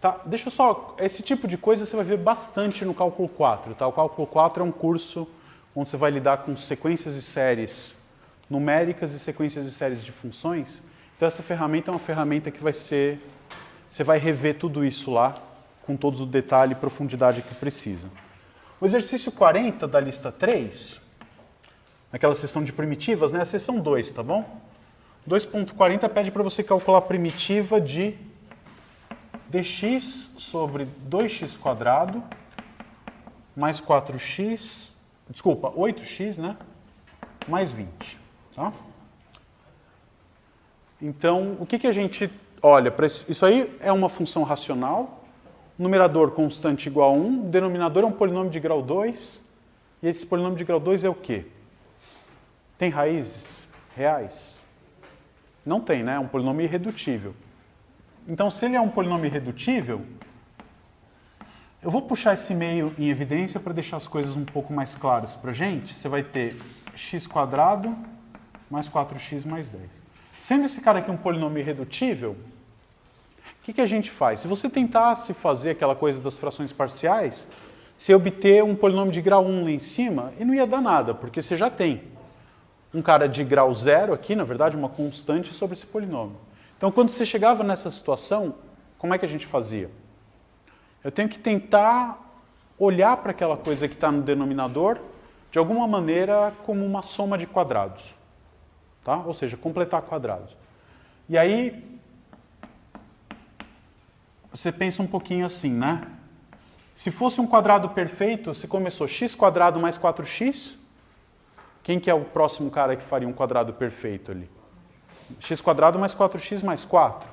Tá? Deixa eu só... Esse tipo de coisa você vai ver bastante no Cálculo 4. Tá? O Cálculo 4 é um curso onde você vai lidar com sequências e séries numéricas e sequências e séries de funções. Então essa ferramenta é uma ferramenta que vai ser... Você vai rever tudo isso lá, com todos o detalhe e profundidade que precisa. O exercício 40 da lista 3, naquela seção de primitivas, né? A seção 2, tá bom? 2.40 pede para você calcular a primitiva de dx sobre 2x² mais 4x, desculpa, 8x, né? Mais 20, tá? Então, o que a gente olha para isso aí é uma função racional, numerador constante igual a 1, denominador é um polinômio de grau 2, e esse polinômio de grau 2 é o quê? Tem raízes reais? Não tem, né? É um polinômio irredutível. Então, se ele é um polinômio irredutível, eu vou puxar esse meio em evidência para deixar as coisas um pouco mais claras para a gente. Você vai ter x² mais 4x mais 10. Sendo esse cara aqui um polinômio irredutível, o que a gente faz? Se você tentasse fazer aquela coisa das frações parciais, você obter um polinômio de grau 1 lá em cima, e não ia dar nada, porque você já tem um cara de grau 0 aqui, na verdade, uma constante sobre esse polinômio. Então, quando você chegava nessa situação, como é que a gente fazia? Eu tenho que tentar olhar para aquela coisa que está no denominador, de alguma maneira, como uma soma de quadrados. Tá? Ou seja, completar quadrados. E aí, você pensa um pouquinho assim, né? Se fosse um quadrado perfeito, você começou x² mais 4x. Quem que é o próximo cara que faria um quadrado perfeito ali? x² mais 4x mais 4.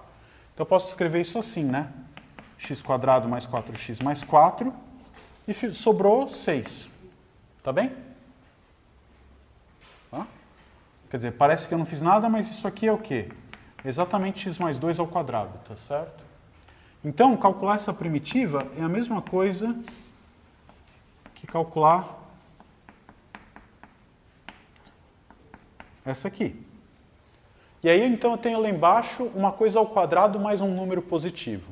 Então eu posso escrever isso assim, né? x² mais 4x mais 4 e sobrou 6. Tá bem? Tá? Quer dizer, parece que eu não fiz nada, mas isso aqui é o quê? Exatamente x mais 2 ao quadrado, tá certo? Então, calcular essa primitiva é a mesma coisa que calcular essa aqui. E aí, então, eu tenho lá embaixo uma coisa ao quadrado mais um número positivo.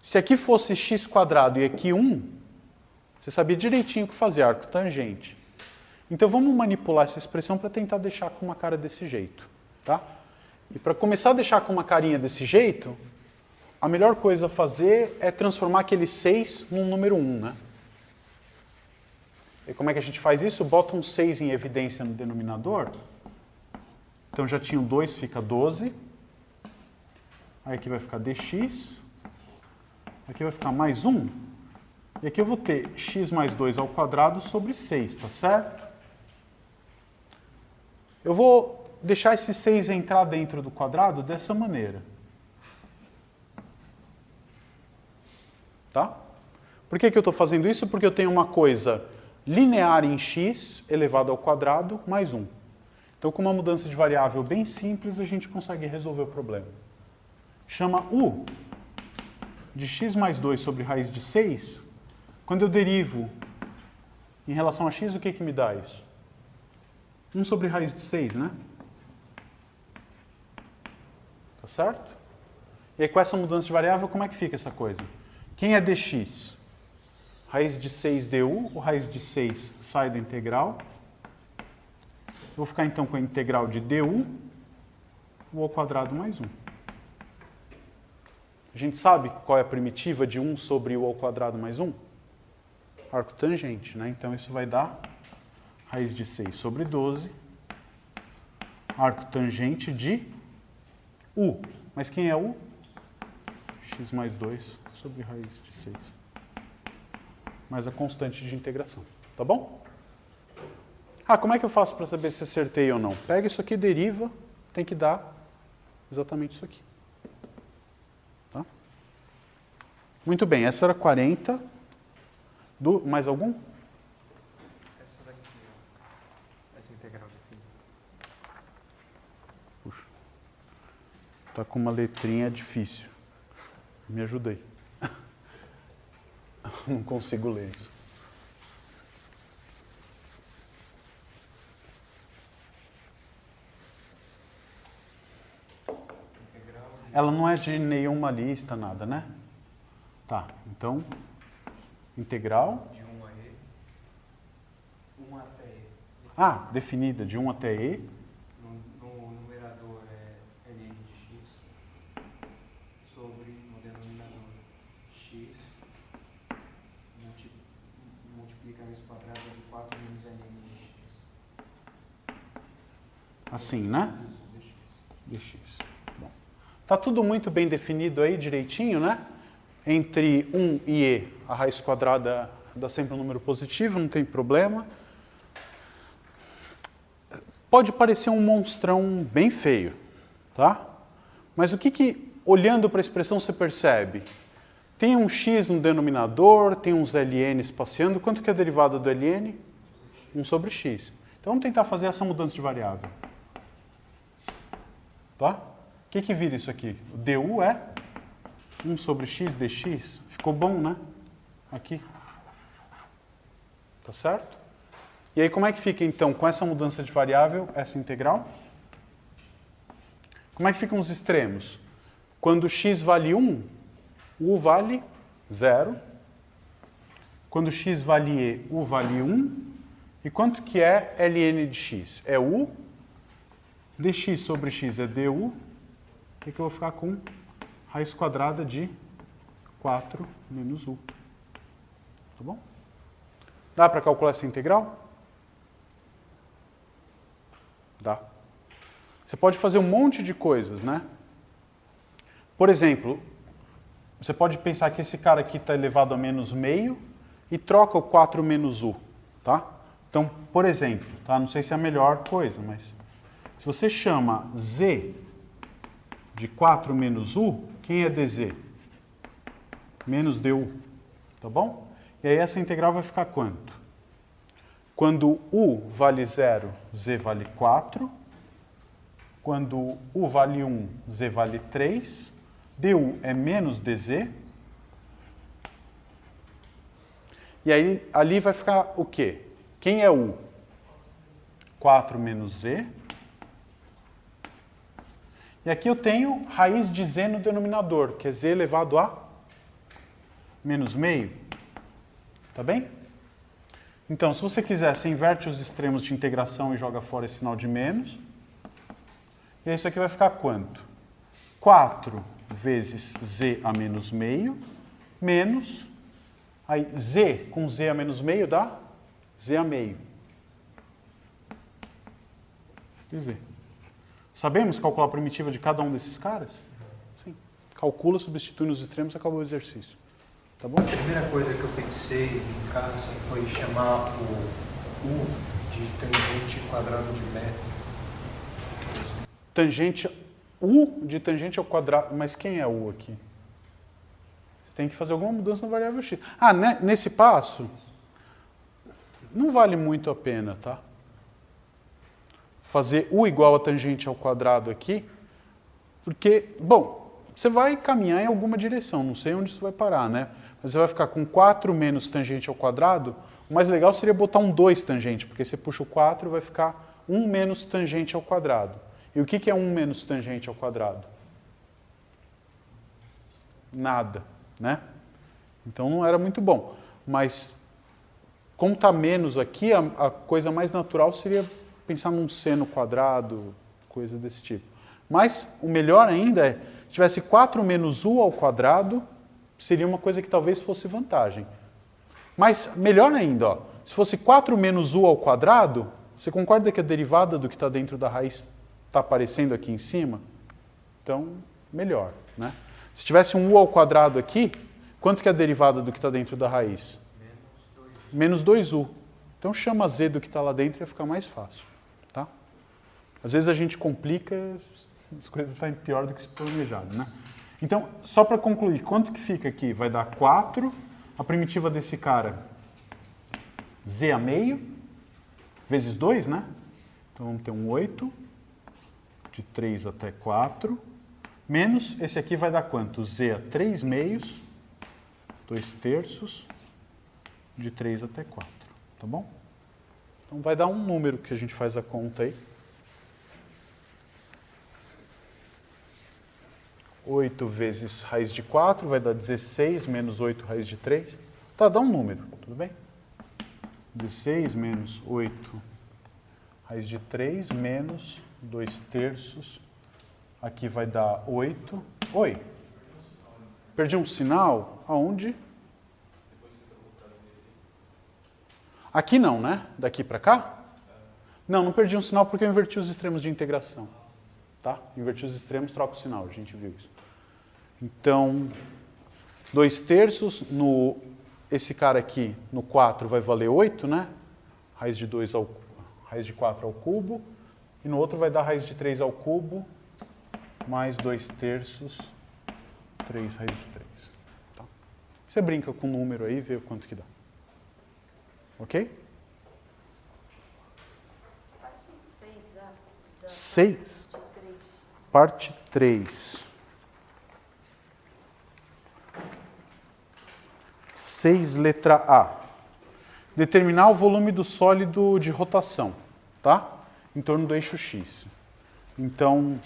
Se aqui fosse x² e aqui 1, você sabia direitinho o que fazer, arco tangente. Então, vamos manipular essa expressão para tentar deixar com uma cara desse jeito. Tá? E para começar a deixar com uma carinha desse jeito, a melhor coisa a fazer é transformar aquele 6 num número 1. Né? E como é que a gente faz isso? Bota um 6 em evidência no denominador. Então já tinha o 2, fica 12. Aí aqui vai ficar dx. Aqui vai ficar mais 1. E aqui eu vou ter x mais 2 ao quadrado sobre 6, tá certo? Eu vou deixar esse 6 entrar dentro do quadrado dessa maneira. Tá? Por que eu estou fazendo isso? Porque eu tenho uma coisa linear em x elevado ao quadrado mais 1. Então, com uma mudança de variável bem simples, a gente consegue resolver o problema. Chama u de x mais 2 sobre raiz de 6. Quando eu derivo em relação a x, o que me dá isso? 1 sobre raiz de 6, né? Tá certo? E aí, com essa mudança de variável, como é que fica essa coisa? Quem é dx? Raiz de 6 du, o raiz de 6 sai da integral. Eu vou ficar então com a integral de du, u ao quadrado mais 1. A gente sabe qual é a primitiva de 1 sobre u ao quadrado mais 1? Arco tangente, né? Então isso vai dar raiz de 6 sobre 12, arco tangente de u. Mas quem é u? X mais 2 sobre raiz de 6. Mais a constante de integração. Tá bom? Ah, como é que eu faço para saber se acertei ou não? Pega isso aqui, deriva, tem que dar exatamente isso aqui. Tá? Muito bem, essa era 40. Mais algum? Essa daqui, essa integral de φ. Puxa. Tá com uma letrinha difícil. Me ajuda aí. Não consigo ler isso. Ela não é de nenhuma lista, nada, né? Tá, então, integral. De 1 a E. 1 até E. Ah, definida de 1 até E. No numerador é ln de x sobre, no denominador, x multiplica vezes quadrado de 4 menos ln de x. Assim, né? Isso, dx. Dx. Bom. Tá tudo muito bem definido aí, direitinho, né? Entre 1 e E, a raiz quadrada dá sempre um número positivo, não tem problema. Pode parecer um monstrão bem feio, tá? Mas o que olhando para a expressão, você percebe? Tem um x no denominador, tem uns ln's passeando. Quanto que é a derivada do ln? 1 sobre x. Então vamos tentar fazer essa mudança de variável. Tá? O que vira isso aqui? O du é 1 sobre x dx. Ficou bom, né? Aqui. Tá certo? E aí como é que fica, então, com essa mudança de variável, essa integral? Como é que ficam os extremos? Quando x vale 1, u vale 0. Quando x vale e, u vale 1. E quanto que é ln de x? É u. dx sobre x é du. E que eu vou ficar com raiz quadrada de 4 menos u. Tá bom? Dá para calcular essa integral? Dá. Você pode fazer um monte de coisas, né? Por exemplo, você pode pensar que esse cara aqui está elevado a menos meio e troca o 4 menos u, tá? Então, por exemplo, tá? Não sei se é a melhor coisa, mas se você chama z de 4 menos u, quem é dz? Menos du, tá bom? E aí essa integral vai ficar quanto? Quando u vale 0, z vale 4. Quando u vale 1, z vale 3. du é menos dz. E aí ali vai ficar o quê? Quem é u? 4 menos z. E aqui eu tenho raiz de z no denominador, que é z elevado a menos meio. Tá bem? Então, se você quiser, você inverte os extremos de integração e joga fora esse sinal de menos. E aí isso aqui vai ficar quanto? 4 vezes z a menos meio, menos, aí z com z a menos meio dá z a meio. E z. Sabemos calcular a primitiva de cada um desses caras? Sim. Calcula, substitui nos extremos e acabou o exercício. Tá bom? A primeira coisa que eu pensei em casa foi chamar o u de tangente quadrado de metro. Tangente, u de tangente ao quadrado, mas quem é u aqui? Você tem que fazer alguma mudança na variável x. Ah, nesse passo, não vale muito a pena, tá? Fazer u igual a tangente ao quadrado aqui, porque, bom, você vai caminhar em alguma direção, não sei onde isso vai parar, né? Mas você vai ficar com 4 menos tangente ao quadrado. O mais legal seria botar um 2 tangente, porque você puxa o 4 e vai ficar 1 menos tangente ao quadrado. E o que é 1 menos tangente ao quadrado? Nada, né? Então não era muito bom. Mas, como está menos aqui, a coisa mais natural seria pensar num seno quadrado, coisa desse tipo. Mas o melhor ainda é, se tivesse 4 menos u ao quadrado, seria uma coisa que talvez fosse vantagem. Mas melhor ainda, ó, se fosse 4 menos u ao quadrado, você concorda que a derivada do que está dentro da raiz está aparecendo aqui em cima? Então, melhor, né? Se tivesse um u ao quadrado aqui, quanto que é a derivada do que está dentro da raiz? Menos 2u. Então chama z do que está lá dentro e vai ficar mais fácil. Tá? Às vezes a gente complica, as coisas saem pior do que se planejado, né? Então, só para concluir, quanto que fica aqui? Vai dar 4, a primitiva desse cara, z a meio, vezes 2, né? Então vamos ter um 8, de 3 até 4, menos, esse aqui vai dar quanto? Z a 3 meios, 2 terços, de 3 até 4, tá bom? Então vai dar um número que a gente faz a conta aí. 8 vezes raiz de 4 vai dar 16 menos 8 raiz de 3. Tá, dá um número, tudo bem? 16 menos 8 raiz de 3 menos 2 terços. Aqui vai dar 8. Oi? Perdi um sinal? Aonde? Aqui não, né? Daqui para cá? Não, não perdi um sinal porque eu inverti os extremos de integração. Tá? Inverti os extremos, troca o sinal, a gente viu isso. Então, 2 terços, esse cara aqui, no 4, vai valer 8, né? Raiz de 4 ao cubo. E no outro vai dar raiz de 3 ao cubo, mais 2 terços, 3 raiz de 3. Tá? Você brinca com o número aí e vê quanto que dá. Ok? Parte 6, 6. Parte 3. 6, letra A. Determinar o volume do sólido de rotação, tá? Em torno do eixo X. Então,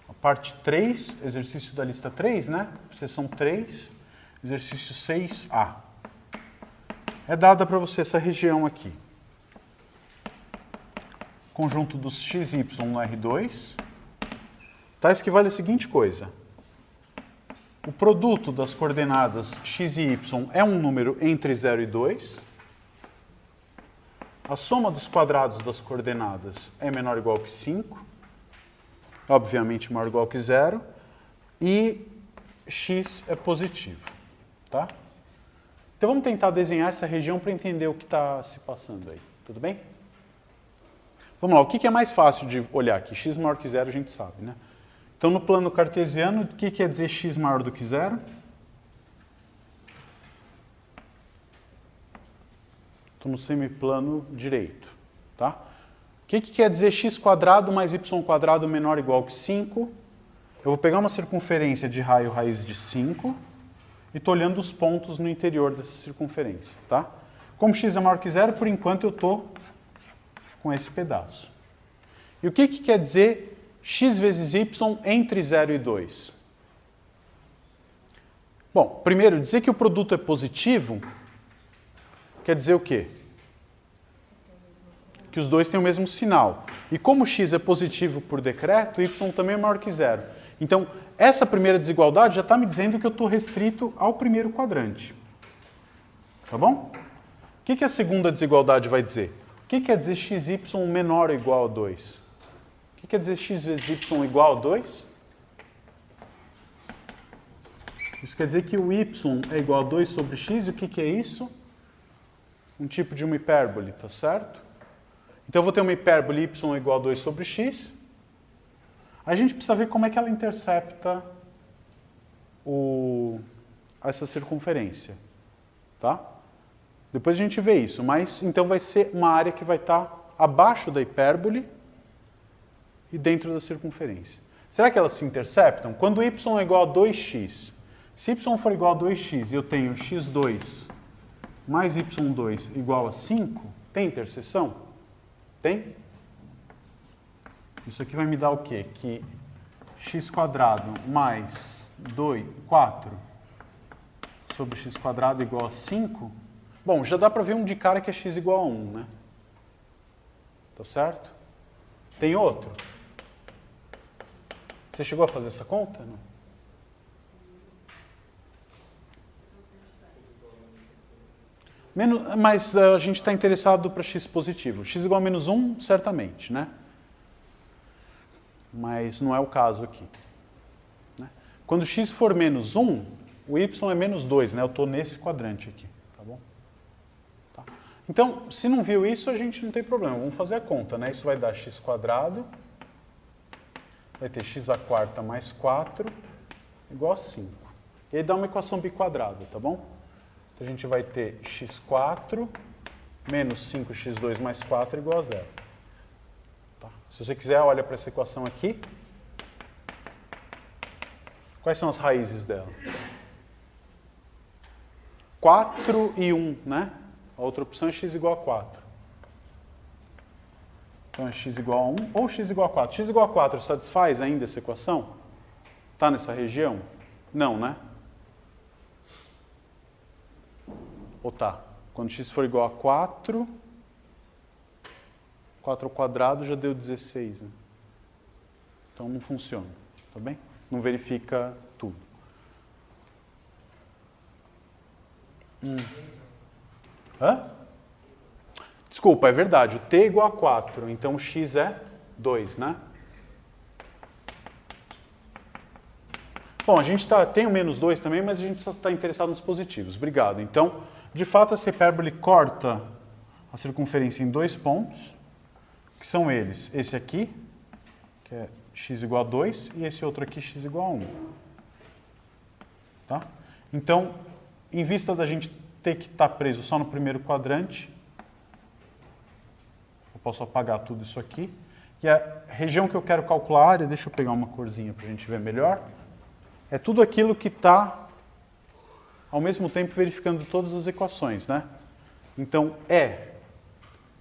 a parte 3, exercício da lista 3, né? Seção 3, exercício 6A. É dada para você essa região aqui. Conjunto dos x e y no R2. Tais que vale a seguinte coisa. O produto das coordenadas x e y é um número entre 0 e 2. A soma dos quadrados das coordenadas é menor ou igual que 5. Obviamente maior ou igual que 0. E x é positivo. Tá? Então vamos tentar desenhar essa região para entender o que está se passando aí. Tudo bem? Vamos lá, o que é mais fácil de olhar aqui? X maior que 0 a gente sabe, né? Então no plano cartesiano, o que quer dizer x maior do que 0? Estou no semiplano direito, tá? O que quer dizer x quadrado mais y quadrado menor ou igual que 5? Eu vou pegar uma circunferência de raio raiz de 5 e estou olhando os pontos no interior dessa circunferência, tá? Como x é maior que 0, por enquanto eu estou com esse pedaço. E o que quer dizer x vezes y entre 0 e 2? Bom, primeiro, dizer que o produto é positivo quer dizer o quê? Que os dois têm o mesmo sinal. E como x é positivo por decreto, y também é maior que 0. Então, essa primeira desigualdade já está me dizendo que eu estou restrito ao primeiro quadrante. Tá bom? O que a segunda desigualdade vai dizer? O que quer dizer xy menor ou igual a 2? O que quer dizer x vezes y igual a 2? Isso quer dizer que o y é igual a 2 sobre x. E o que é isso? Um tipo de uma hipérbole, tá certo? Então eu vou ter uma hipérbole y igual a 2 sobre x. A gente precisa ver como é que ela intercepta essa circunferência. Tá? Depois a gente vê isso, mas então vai ser uma área que vai estar abaixo da hipérbole e dentro da circunferência. Será que elas se interceptam? Quando y é igual a 2x, se y for igual a 2x e eu tenho x2 mais y2 igual a 5, tem interseção? Tem? Isso aqui vai me dar o quê? Que x quadrado mais 4 sobre x quadrado igual a 5. Bom, já dá para ver um de cara que é x igual a 1, né? Tá certo? Tem outro? Você chegou a fazer essa conta? Não. Mas a gente está interessado para x positivo. X igual a menos 1, certamente, né? Mas não é o caso aqui. Né? Quando x for menos 1, o y é menos 2, né? Eu estou nesse quadrante aqui, tá bom? Tá. Então, se não viu isso, a gente não tem problema. Vamos fazer a conta, né? Isso vai dar x quadrado, vai ter x à quarta mais 4, igual a 5. E aí dá uma equação biquadrada, tá bom? Então a gente vai ter x4 menos 5x2 mais 4 igual a 0. Tá. Se você quiser, olha para essa equação aqui. Quais são as raízes dela? 4 e 1, né? A outra opção é x igual a 4. Então é x igual a 1 ou x igual a 4. X igual a 4 satisfaz ainda essa equação? Está nessa região? Não, né? Ou tá? Quando x for igual a 4, 4 ao quadrado já deu 16, né? Então não funciona, tá bem? Não verifica tudo. Hã? Desculpa, é verdade. O t é igual a 4, então o x é 2, né? Bom, a gente tem o menos 2 também, mas a gente só está interessado nos positivos. Obrigado. Então, de fato, essa hipérbole corta a circunferência em 2 pontos, que são eles. Esse aqui, que é x igual a 2, e esse outro aqui, x igual a 1. Tá? Então, em vista da gente ter que estar preso só no primeiro quadrante, eu posso apagar tudo isso aqui. E a região que eu quero calcular a área, deixa eu pegar uma corzinha para a gente ver melhor, é tudo aquilo que está, ao mesmo tempo, verificando todas as equações, né? Então, é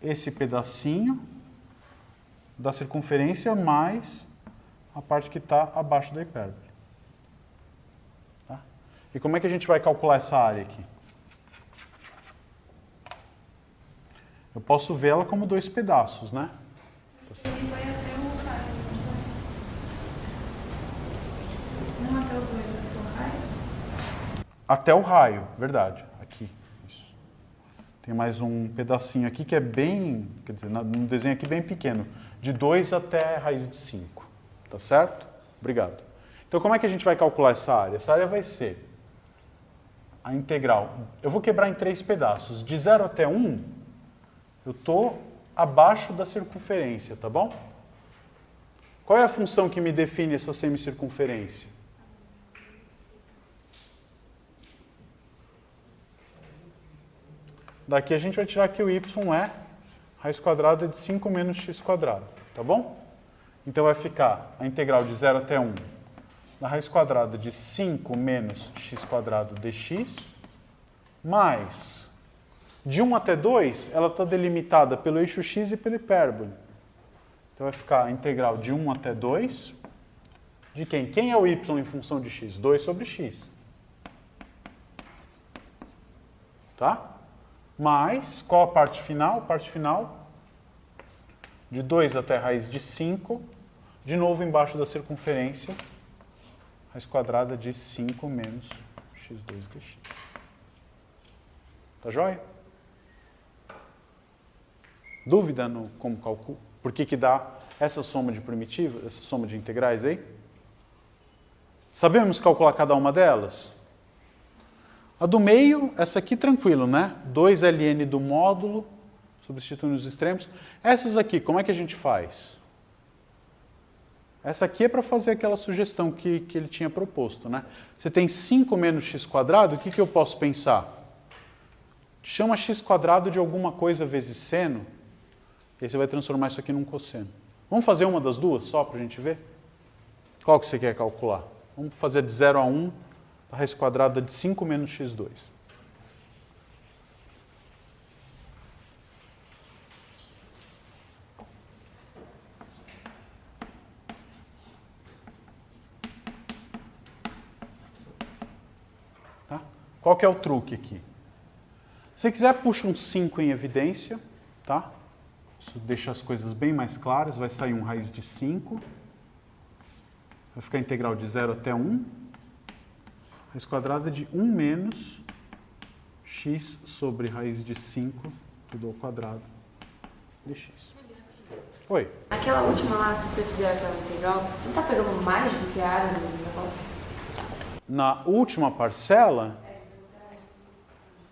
esse pedacinho da circunferência mais a parte que está abaixo da hipérbole. Tá? E como é que a gente vai calcular essa área aqui? Eu posso vê-la como 2 pedaços, né? Ele vai até o raio. Não até o 2, até o raio? Até o raio, verdade. Aqui. Isso. Tem mais um pedacinho aqui que é bem, quer dizer, num desenho aqui bem pequeno. De 2 até a raiz de 5. Tá certo? Obrigado. Então, como é que a gente vai calcular essa área? Essa área vai ser a integral. Eu vou quebrar em 3 pedaços. De 0 até 1, eu estou abaixo da circunferência, tá bom? Qual é a função que me define essa semicircunferência? Daqui a gente vai tirar que o y é raiz quadrada de 5 menos x quadrado, tá bom? Então vai ficar a integral de 0 até 1 da raiz quadrada de 5 menos x quadrado dx, mais de 1 até 2, ela está delimitada pelo eixo x e pela hipérbole. Então vai ficar a integral de 1 até 2, de quem? Quem é o y em função de x? 2 sobre x. Tá? Mais, qual a parte final? A parte final, de 2 até a raiz de 5, de novo embaixo da circunferência, raiz quadrada de 5 menos x2 dx. Tá joia? Dúvida no como calcula? Por que dá essa soma de primitivas, essa soma de integrais aí? Sabemos calcular cada uma delas? A do meio, essa aqui tranquilo, né? 2ln do módulo, substituindo os extremos. Essas aqui, como é que a gente faz? Essa aqui é para fazer aquela sugestão que ele tinha proposto, né? Você tem 5 menos x quadrado, o que eu posso pensar? Chama x quadrado de alguma coisa vezes seno, e aí você vai transformar isso aqui num cosseno. Vamos fazer uma das duas só para a gente ver? Qual que você quer calcular? Vamos fazer de 0 a 1, a raiz quadrada de 5 menos x2. Tá? Qual que é o truque aqui? Se você quiser, puxa um 5 em evidência, tá? Isso deixa as coisas bem mais claras, vai sair um raiz de 5. Vai ficar a integral de 0 até 1. Raiz quadrada de 1 menos x sobre raiz de 5, tudo ao quadrado, dx. Oi? Aquela última lá, se você fizer aquela integral, você não está pegando mais do que a área do negócio? Na última parcela,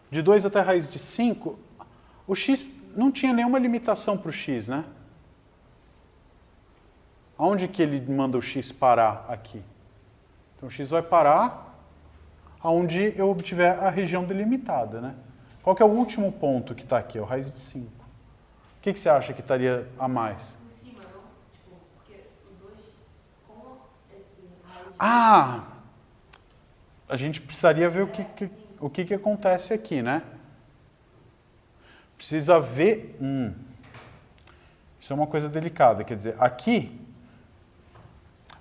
de 2 até a raiz de 5, o x não tinha nenhuma limitação para o x, né? Aonde que ele manda o x parar aqui? Então o x vai parar aonde eu obtiver a região delimitada, né? Qual que é o último ponto que está aqui? É o raiz de 5. O que você acha que estaria a mais? Em cima, não? Tipo, porque os dois, com esse raiz... Ah! A gente precisaria ver o que acontece aqui, né? Precisa ver... Isso é uma coisa delicada, quer dizer, aqui...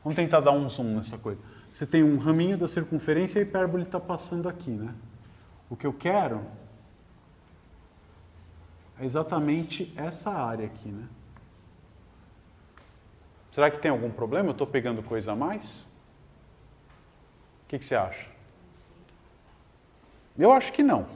Vamos tentar dar um zoom nessa coisa. você tem um raminho da circunferência e a hipérbole está passando aqui, né? O que eu quero é exatamente essa área aqui, né? Será que tem algum problema? Eu estou pegando coisa a mais? O que você acha? Eu acho que não,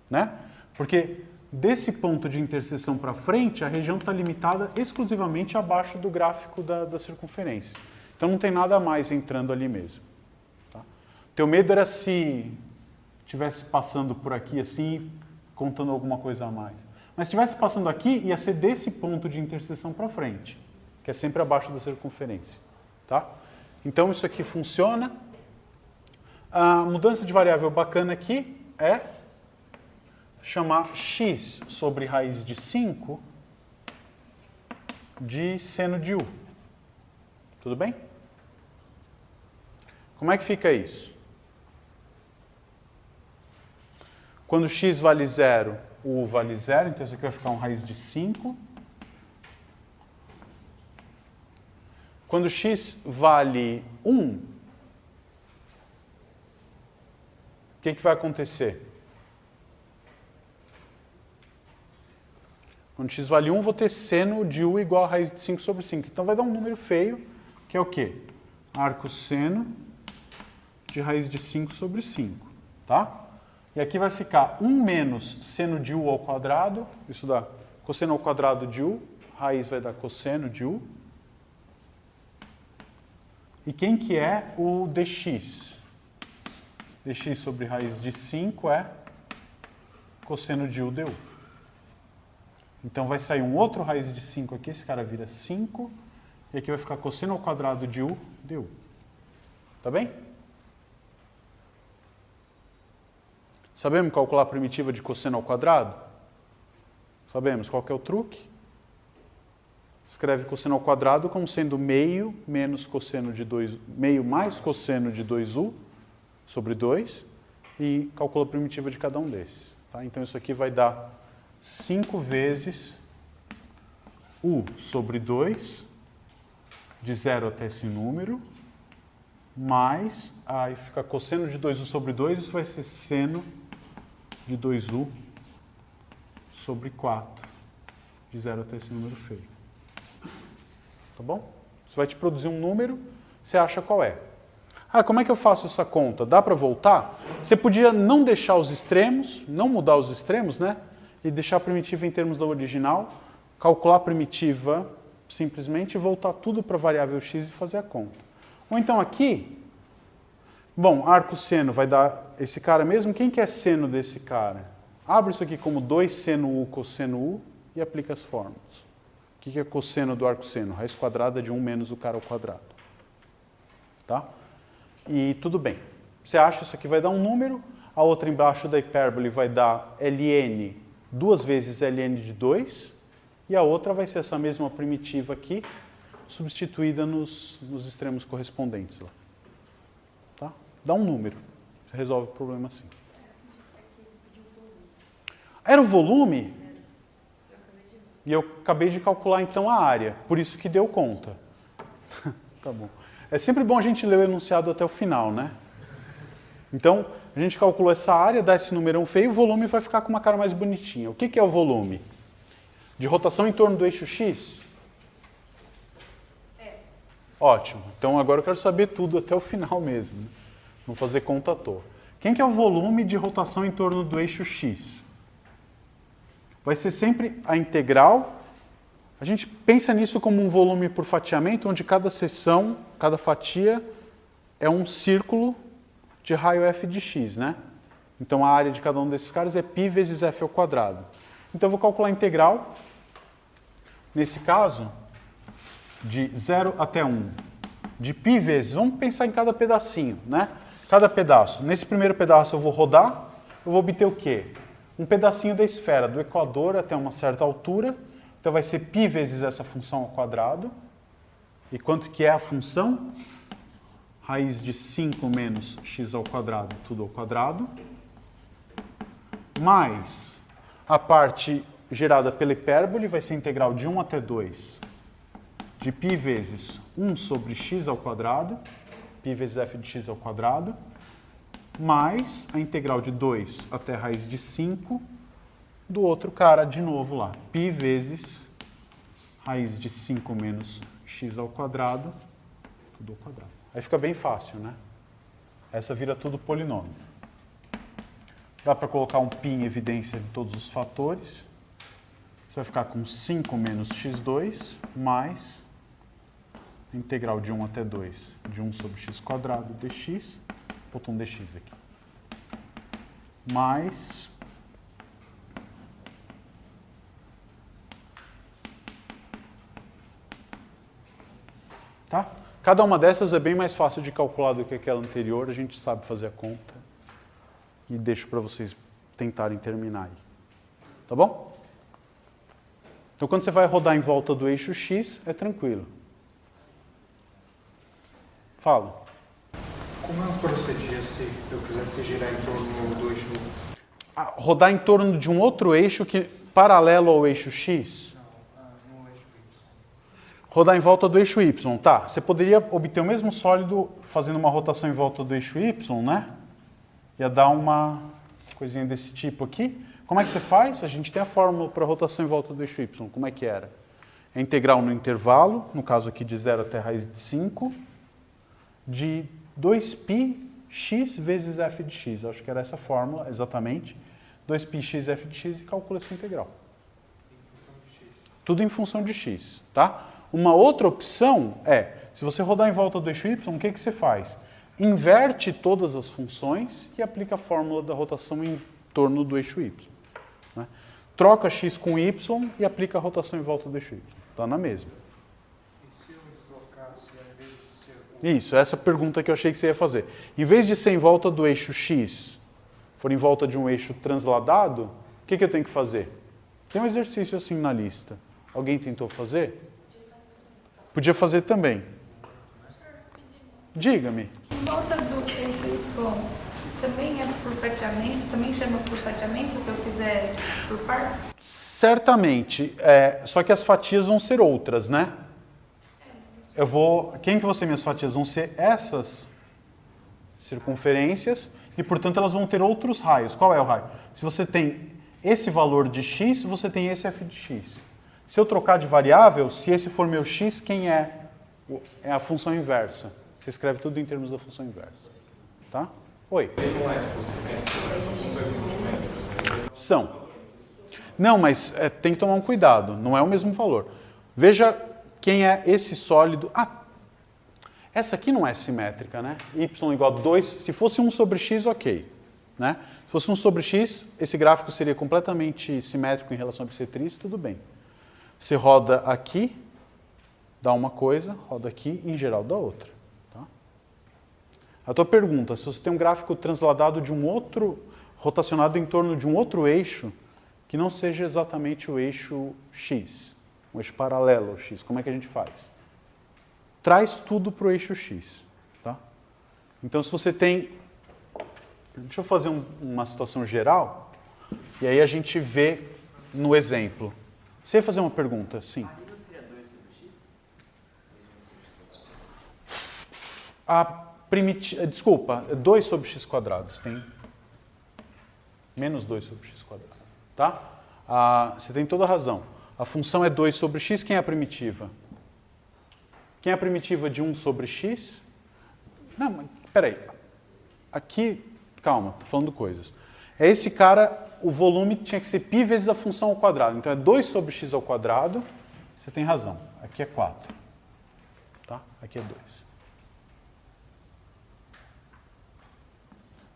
né? Porque desse ponto de interseção para frente, a região está limitada exclusivamente abaixo do gráfico da circunferência. Então não tem nada mais entrando ali mesmo. Tá? Teu medo era se estivesse passando por aqui assim, contando alguma coisa a mais. Mas se estivesse passando aqui, ia ser desse ponto de interseção para frente, que é sempre abaixo da circunferência. Tá? Então isso aqui funciona. A mudança de variável bacana aqui é chamar x sobre raiz de 5 de seno de u. Tudo bem? Como é que fica isso? Quando x vale 0, o u vale 0, então isso aqui vai ficar uma raiz de 5. Quando x vale 1, o que vai acontecer? Quando x vale 1, vou ter seno de u igual a raiz de 5 sobre 5. Então vai dar um número feio, que é o quê? Arcosseno de raiz de 5 sobre 5. Tá? E aqui vai ficar 1 menos seno de u ao quadrado. Isso dá cosseno ao quadrado de u. Raiz vai dar cosseno de u. E quem que é o dx? Dx sobre raiz de 5 é cosseno de u du. Então vai sair um outro raiz de 5 aqui, esse cara vira 5, e aqui vai ficar cosseno ao quadrado de u du. Tá bem? Sabemos calcular a primitiva de cosseno ao quadrado? Sabemos. Qual que é o truque? Escreve cosseno ao quadrado como sendo meio menos cosseno de 2, meio mais cosseno de 2u sobre 2, e calcula a primitiva de cada um desses. Tá? Então isso aqui vai dar 5 vezes u sobre 2, de 0 até esse número, mais, aí fica cosseno de 2u sobre 2, isso vai ser seno de 2u sobre 4, de 0 até esse número feio. Tá bom? Isso vai te produzir um número, você acha qual é. Ah, como é que eu faço essa conta? Dá para voltar? Você podia não deixar os extremos, não mudar os extremos, né? E deixar a primitiva em termos da original, calcular a primitiva simplesmente e voltar tudo para a variável x e fazer a conta. Ou então aqui, bom, arcosseno vai dar esse cara mesmo. Quem que é seno desse cara? Abre isso aqui como 2 seno u cosseno u e aplica as fórmulas. O que é cosseno do arcosseno? Raiz quadrada de 1 menos o cara ao quadrado. Tá? E tudo bem. Você acha isso aqui vai dar um número, a outra embaixo da hipérbole vai dar ln 2 vezes ln de 2, e a outra vai ser essa mesma primitiva aqui, substituída nos extremos correspondentes lá. Tá? Dá um número. Você resolve o problema assim. Era o volume? E eu acabei de calcular então a área, por isso que deu conta. Tá bom. É sempre bom a gente ler o enunciado até o final, né? Então, a gente calculou essa área, dá esse numerão feio, o volume vai ficar com uma cara mais bonitinha. O que é o volume? De rotação em torno do eixo x? É. Ótimo. Então agora eu quero saber tudo até o final mesmo. Né? Vamos fazer conta à toa. Quem que é o volume de rotação em torno do eixo x? Vai ser sempre a integral. A gente pensa nisso como um volume por fatiamento, onde cada seção, cada fatia é um círculo de raio f de x, né? Então a área de cada um desses caras é π vezes f ao quadrado. Então eu vou calcular a integral, nesse caso, de 0 até 1, de π vezes, vamos pensar em cada pedacinho, né? Cada pedaço. Nesse primeiro pedaço eu vou rodar, eu vou obter o quê? Um pedacinho da esfera, do equador até uma certa altura. Então vai ser π vezes essa função ao quadrado. E quanto que é a função? Raiz de 5 menos x ao quadrado, tudo ao quadrado. Mais a parte gerada pela hipérbole, vai ser integral de 1 até 2, de π vezes 1 sobre x ao quadrado. π vezes f de x ao quadrado, mais a integral de 2 até a raiz de 5 do outro cara de novo lá. Π vezes raiz de 5 menos x ao quadrado, tudo ao quadrado. Aí fica bem fácil, né? Essa vira tudo polinômio. Dá para colocar um π em evidência de todos os fatores. Você vai ficar com 5 menos x2 mais a integral de 1 até 2 de 1 sobre x quadrado dx, botou um dx aqui, mais tá? Cada uma dessas é bem mais fácil de calcular do que aquela anterior, a gente sabe fazer a conta e deixo para vocês tentarem terminar aí. Tá bom? Então, quando você vai rodar em volta do eixo x, é tranquilo. Fala. Como eu procedia se eu quisesse girar em torno do eixo? Rodar em torno de um outro eixo que paralelo ao eixo x? Não, no eixo Y. Rodar em volta do eixo y, tá? Você poderia obter o mesmo sólido fazendo uma rotação em volta do eixo y, né? Ia dar uma coisinha desse tipo aqui. Como é que você faz? A gente tem a fórmula para rotação em volta do eixo y. Como é que era? É integral no intervalo, no caso aqui de 0 até a raiz de 5, de 2π x vezes f de x. Eu acho que era essa fórmula, exatamente. 2π x f de x e calcula essa integral. Tudo em função de x, tá? Uma outra opção é, se você rodar em volta do eixo y, o que você faz? Inverte todas as funções e aplica a fórmula da rotação em torno do eixo y. Né? Troca x com y e aplica a rotação em volta do eixo y. Está na mesma. E se eu deslocasse, ao invés de ser Isso, essa pergunta que eu achei que você ia fazer. Em vez de ser em volta do eixo x, for em volta de um eixo transladado, o que eu tenho que fazer? Tem um exercício assim na lista. Alguém tentou fazer? Podia fazer também. Diga-me. Em volta do eixo Y, também é por fatiamento? Também chama por fatiamento se eu fizer por partes? Certamente, só que as fatias vão ser outras, né? Quem que vão ser minhas fatias? Vão ser essas circunferências e, portanto, elas vão ter outros raios. Qual é o raio? Se você tem esse valor de x, você tem esse f de x. Se eu trocar de variável, se esse for meu x, quem é? É a função inversa. Você escreve tudo em termos da função inversa. Tá? Oi. São. Não, mas tem que tomar um cuidado. Não é o mesmo valor. Veja quem é esse sólido. Essa aqui não é simétrica, né? Y igual a 2. Se fosse 1 sobre x, ok. Né? Se fosse 1 sobre x, esse gráfico seria completamente simétrico em relação à bissetriz, tudo bem. Você roda aqui, dá uma coisa, roda aqui, em geral dá outra. Tá? A tua pergunta, se você tem um gráfico transladado de um outro, rotacionado em torno de um outro eixo, que não seja exatamente o eixo x, um eixo paralelo ao x, como é que a gente faz? Traz tudo para o eixo x. Tá? Então, se você tem... Deixa eu fazer uma situação geral, e aí a gente vê no exemplo. Você ia fazer uma pergunta? Sim. A não seria 2 sobre x? Desculpa, 2 sobre x quadrado. Você tem menos 2 sobre x quadrado. Tá? Você tem toda a razão. A função é 2 sobre x. Quem é a primitiva? Quem é a primitiva de 1 sobre x? Não, mas peraí. Aqui, calma, estou falando coisas. É esse cara... O volume tinha que ser π vezes a função ao quadrado. Então, é 2 sobre x ao quadrado. Você tem razão. Aqui é 4. Tá? Aqui é 2.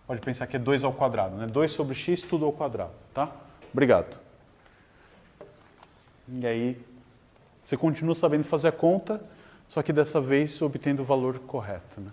Pode pensar que é 2 ao quadrado. Né? 2 sobre x, tudo ao quadrado. Tá? Obrigado. E aí, você continua sabendo fazer a conta, só que dessa vez obtendo o valor correto. Né?